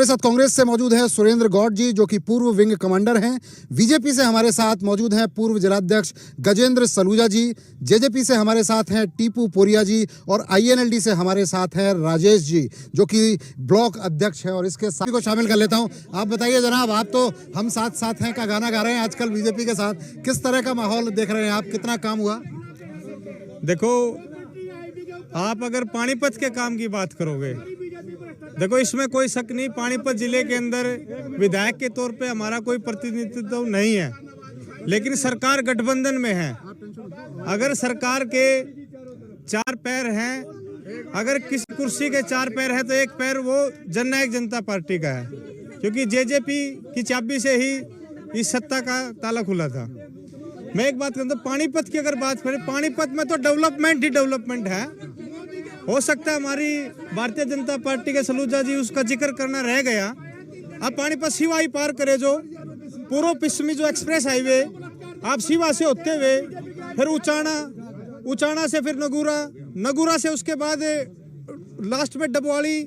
हमारे साथ कांग्रेस से मौजूद है सुरेंद्र गौड़ जी, जो कि पूर्व विंग कमांडर हैं। बीजेपी से हमारे साथ मौजूद हैं पूर्व जिलाध्यक्ष गजेंद्र सलूजा जी। जेजेपी से हमारे साथ हैं टीपू पोरिया जी और आईएनएलडी से हमारे साथ हैं राजेश जी, जो कि ब्लॉक अध्यक्ष है। और इसके साथ को शामिल कर लेता हूं। आप बताइए जनाब, आप तो हम साथ साथ हैं का गाना गा रहे हैं आजकल बीजेपी के साथ, किस तरह का माहौल देख रहे हैं आप? कितना काम हुआ? देखो, आप अगर पानीपत के काम की बात करोगे, देखो इसमें कोई शक नहीं, पानीपत जिले के अंदर विधायक के तौर पे हमारा कोई प्रतिनिधित्व नहीं है, लेकिन सरकार गठबंधन में है। अगर सरकार के चार पैर हैं, अगर किसी कुर्सी के चार पैर है तो एक पैर वो जननायक जनता पार्टी का है, क्योंकि जेजेपी की चाबी से ही इस सत्ता का ताला खुला था। मैं एक बात कहता हूँ, पानीपत की अगर बात करें, पानीपत में तो डेवलपमेंट ही डेवलपमेंट है। हो सकता है हमारी भारतीय जनता पार्टी के सलूजा जी उसका जिक्र करना रह गया। आप पानीपत सीवा ही पार करे, जो पूर्व पश्चिमी जो एक्सप्रेस हाईवे, आप सीवा से होते हुए फिर उचाना से फिर नगूरा से उसके बाद लास्ट में डबवाली,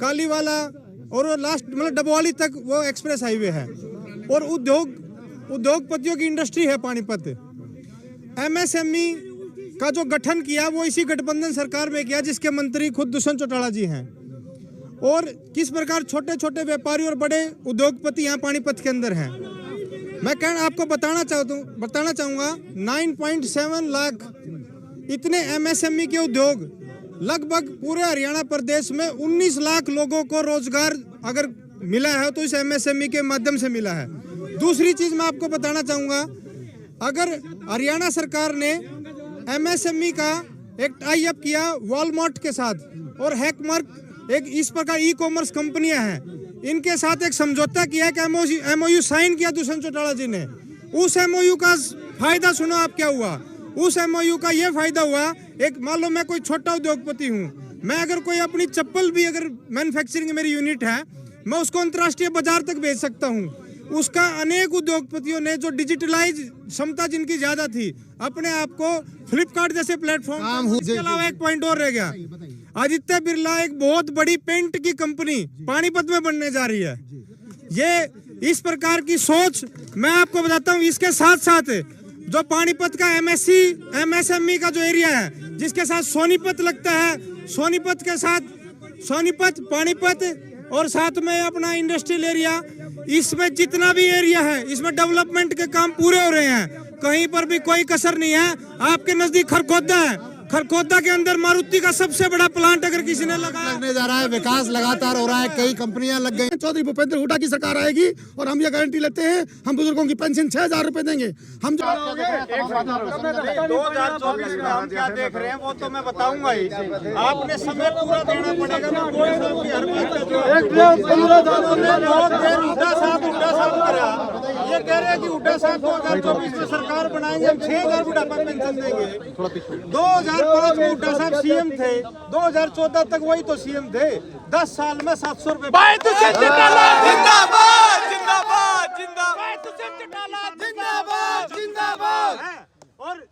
कालीवाला और लास्ट मतलब डबवाली तक वो एक्सप्रेस हाईवे है। और उद्योगपतियों की इंडस्ट्री है पानीपत। एमएसएमई का जो गठन किया वो इसी गठबंधन सरकार में किया, जिसके मंत्री खुद दुष्यंत चौटाला जी हैं। और किस प्रकार छोटे छोटे व्यापारी और बड़े उद्योगपति यहाँ पानीपत के अंदर हैं। मैं आपको बताना चाहूँगा 9.7 लाख इतने एमएसएमई के उद्योग, लगभग पूरे हरियाणा प्रदेश में 19 लाख लोगों को रोजगार अगर मिला है तो इस एमएसएमई के माध्यम से मिला है। दूसरी चीज मैं आपको बताना चाहूँगा, अगर हरियाणा सरकार ने एमएसएमई का एक टाई अप किया वॉलमार्ट के साथ और हैकमार्क, एक इस प्रकार ई कॉमर्स कंपनियां हैं, इनके साथ एक समझौता किया कि एमओयू साइन किया दुष्यंत चौटाला जी ने। उस एमओयू का फायदा सुनो आप क्या हुआ। उस एमओयू का ये फायदा हुआ, एक मान लो मैं कोई छोटा उद्योगपति हूँ, मैं अगर कोई अपनी चप्पल भी अगर मैन्युफैक्चरिंग मेरी यूनिट है, मैं उसको अंतर्राष्ट्रीय बाजार तक भेज सकता हूँ। उसका अनेक उद्योगपतियों ने जो डिजिटलाइज क्षमता जिनकी ज्यादा थी, अपने आप को फ्लिपकार्ट जैसे प्लेटफॉर्म, इसके अलावा एक पॉइंट और रह गया, आदित्य बिरला एक बहुत बड़ी पेंट की कंपनी पानीपत में बनने जा रही है। ये इस प्रकार की सोच मैं आपको बताता हूँ। इसके साथ साथ जो पानीपत का एमएसएमई का जो एरिया है, जिसके साथ सोनीपत लगता है, सोनीपत के साथ सोनीपत, पानीपत और साथ में अपना इंडस्ट्रियल एरिया, इसमें जितना भी एरिया है इसमें डेवलपमेंट के काम पूरे हो रहे हैं। कहीं पर भी कोई कसर नहीं है। आपके नजदीक खरखोदा है, खरखोदा के अंदर मारुति का सबसे बड़ा प्लांट अगर किसी ने लगने जा रहा है। विकास लगातार हो रहा है, कई कंपनियां लग गई। चौधरी भूपेंद्र हुड्डा की सरकार आएगी और हम ये गारंटी लेते हैं, हम बुजुर्गों की पेंशन 6,000 रुपए देंगे। हम 2024 में हम क्या देख रहे हैं वो तो मैं बताऊंगा ही। आपने समय पूरा देना पड़ेगा। हुड्डा साहब करा, ये कह रहे हैं कि हुड्डा साहब 2024 में सरकार बनाएंगे, हम 6,000 बुढ़ापा पेंशन देंगे। 2005 में हुड्डा साहब सीएम थे, 2014 तक वही तो सीएम थे। 10 साल में 700 रुपए। और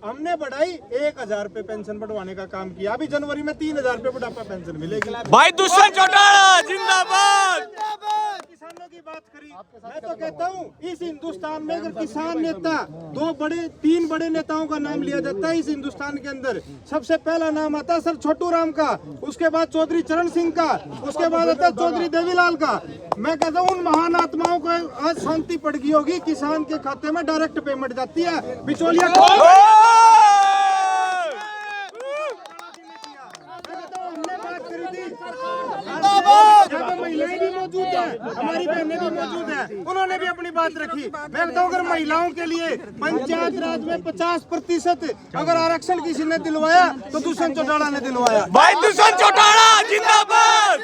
हमने बढ़ाई 1,000 रुपए पेंशन बढ़वाने का काम किया। अभी जनवरी में 3,000 रुपए बुढ़ापा पेंशन मिलेगी। भाई दुष्यंत चौटाला जिंदाबाद। किसानों की बात करी, मैं तो कहता हूँ इस हिंदुस्तान में अगर किसान नेता 3 बड़े नेताओं का नाम लिया जाता है इस हिंदुस्तान के अंदर, सबसे पहला नाम आता है सर छोटू राम का, उसके बाद चौधरी चरण सिंह का, उसके बाद आता है चौधरी देवीलाल का। मैं कहता हूँ उन महान आत्माओं को आज शांति पड़ गई होगी, किसान के खाते में डायरेक्ट पेमेंट जाती है। बिचौलिया महिलाएं भी मौजूद है, हमारी बहनें भी मौजूद है, उन्होंने भी अपनी बात रखी। मैं बताऊं, अगर महिलाओं के लिए पंचायत राज में 50% अगर आरक्षण किसी ने दिलवाया तो दुष्यंत चौटाला ने दिलवाया। भाई दुष्यंत चौटाला जिंदाबाद।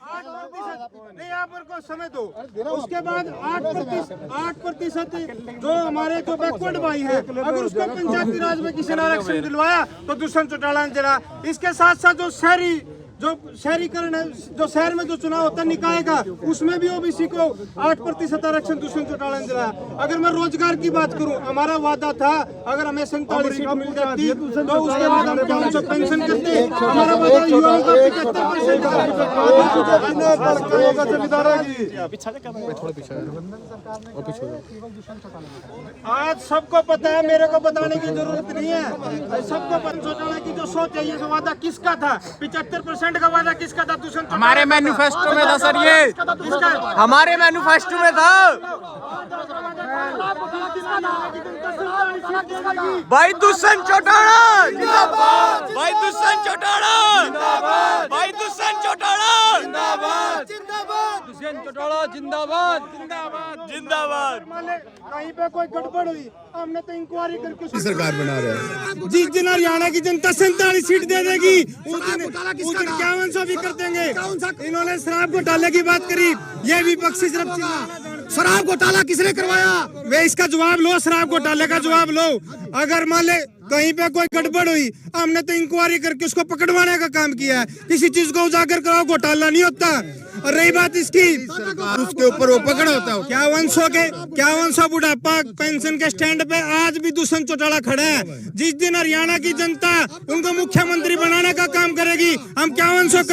8% नहीं, आप को समय दो। उसके बाद 8% जो हमारे जो बैकवर्ड भाई है, अगर उसको पंचायती राज में किसी ने आरक्षण दिलवाया तो दुष्यंत चौटाला ने दिला। इसके साथ साथ जो शहरी जो शहरीकरण है, जो शहर में जो चुनाव होता है निकाय का, उसमें भी ओबीसी को 8% आरक्षण दुष्यंत चौटाला ने दिलाया। अगर मैं रोजगार की बात करूं, हमारा वादा था अगर हमें 47 सीट मिल जाती तो उसके बाद हम 500 पेंशन करते। हमारा वादा युवाओं का 75%। आज सबको पता है, मेरे को बताने की जरूरत नहीं है, सबको पता चौटाला की जो सोच है, ये वादा किसका था? 75% का वादा किसका था? दुष्यंत हमारे मैनिफेस्टो में था सर, ये हमारे मैनिफेस्टो में था। भाई दुष्यंत चौटाला जिंदाबाद, भाई दुष्यंत चौटाला जिंदाबाद, भाई दुष्यंत चौटाला जिंदाबाद, दुष्यंत चौटाला जिंदाबाद, जिंदाबाद, जिंदाबाद। कहीं पे कोई गड़बड़ हुई, हमने तो इंक्वायरी करके सरकार बना रहे हैं। जिस दिन हरियाणा की जनता 47 सीट दे देगी उस दिन 5100 भी कर देंगे। इन्होंने शराब घोटाले की बात करी, ये विपक्षी सिर्फ शराब घोटाला किसने करवाया? वे इसका जवाब लो, शराब घोटाले का जवाब लो। अगर मान ले कहीं पे कोई गड़बड़ हुई, हमने तो इंक्वायरी करके उसको पकड़वाने का काम किया है। किसी चीज को उजागर कराओ, घोटाला नहीं होता। और रही बात इसकी, उसके ऊपर वो पकड़ होता है। 5100 बुढ़ापा पेंशन के स्टैंड पे आज भी दुष्यंत चौटाला खड़े हैं। जिस दिन हरियाणा की जनता उनको मुख्यमंत्री बनाने का काम करेगी, हम 5100